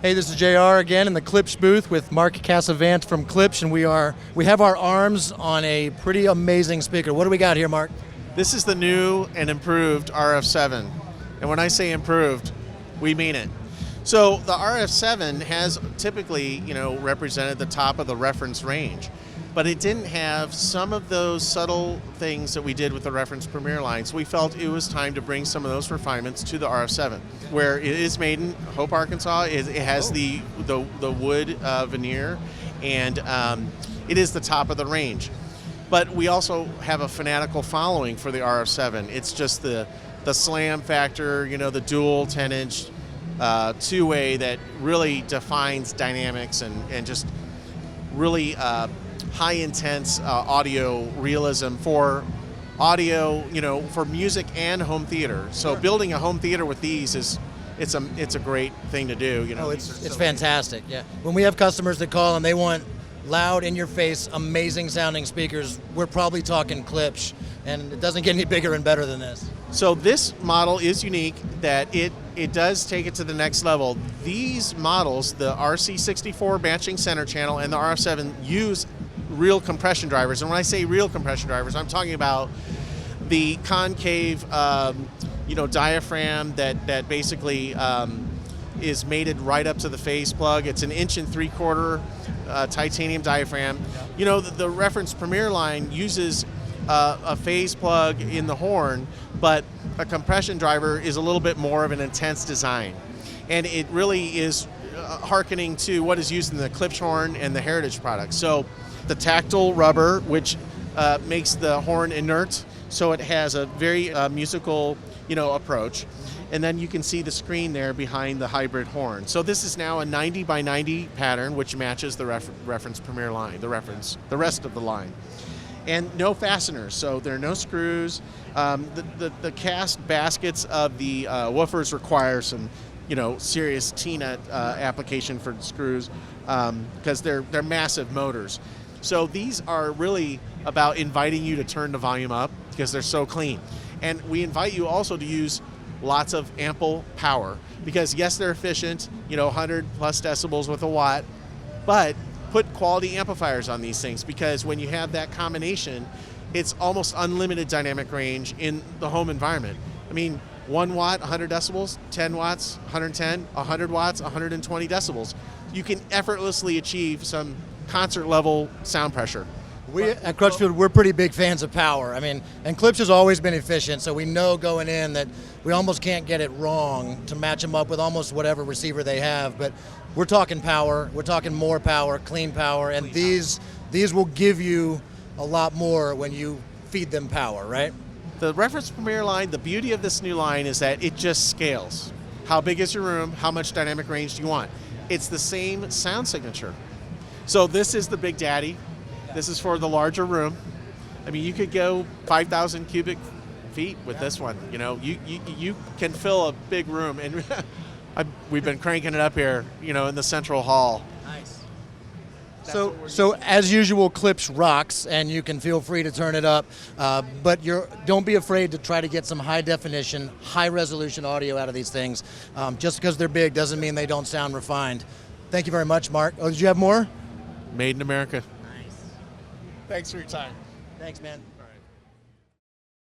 Hey, this is JR again in the Klipsch booth with Mark Cassavant from Klipsch, and we have our arms on a pretty amazing speaker. What do we got here, Mark? This is the new and improved RF-7, and when I say improved, we mean it. So the RF-7 has typically, represented the top of the reference range, but it didn't have some of those subtle things that we did with the reference Premier line. So we felt it was time to bring some of those refinements to the RF-7, where it is made in Hope, Arkansas. It has the wood veneer, and it is the top of the range. But we also have a fanatical following for the RF-7. It's just the slam factor, the dual 10-inch two-way that really defines dynamics and just really high intense audio realism for audio, for music and home theater. So building a home theater with these it's a great thing to do. It's fantastic. Yeah. When we have customers that call and they want loud, in-your-face, amazing sounding speakers, we're probably talking Klipsch, and it doesn't get any bigger and better than this. So this model is unique that it does take it to the next level. These models, the RC64 matching center channel and the RF-7, use real compression drivers. And when I say real compression drivers, I'm talking about the concave diaphragm that basically is mated right up to the phase plug. It's an 1 3/4 titanium diaphragm. The reference Premier line uses a phase plug in the horn, but a compression driver is a little bit more of an intense design. And it really is hearkening to what is used in the Klipsch horn and the Heritage products. So the tactile rubber, which makes the horn inert, so it has a very musical approach. And then you can see the screen there behind the hybrid horn. So this is now a 90 by 90 pattern, which matches the reference Premier line, the rest of the line. And no fasteners, so there are no screws. The cast baskets of the woofers require some, serious T-nut application for screws because they're massive motors. So these are really about inviting you to turn the volume up because they're so clean. And we invite you also to use lots of ample power because yes, they're efficient, 100 plus decibels with a watt, but put quality amplifiers on these things because when you have that combination, it's almost unlimited dynamic range in the home environment. I mean, 1 watt, 100 decibels, 10 watts, 110, 100 watts, 120 decibels. You can effortlessly achieve some concert level sound pressure. We at Crutchfield, we're pretty big fans of power. I mean, and Klipsch has always been efficient, so we know going in that we almost can't get it wrong to match them up with almost whatever receiver they have. But we're talking power, we're talking more power, clean power, and these will give you a lot more when you feed them power, right? The reference Premier line, the beauty of this new line is that it just scales. How big is your room? How much dynamic range do you want? It's the same sound signature. So this is the Big Daddy. This is for the larger room. I mean, you could go 5,000 cubic feet with this one. You can fill a big room, and we've been cranking it up here, in the central hall. Nice. So as usual, Klipsch rocks, and you can feel free to turn it up. But don't be afraid to try to get some high definition, high resolution audio out of these things. Just because they're big doesn't mean they don't sound refined. Thank you very much, Mark. Oh, did you have more? Made in America. Nice. Thanks for your time. Thanks, man.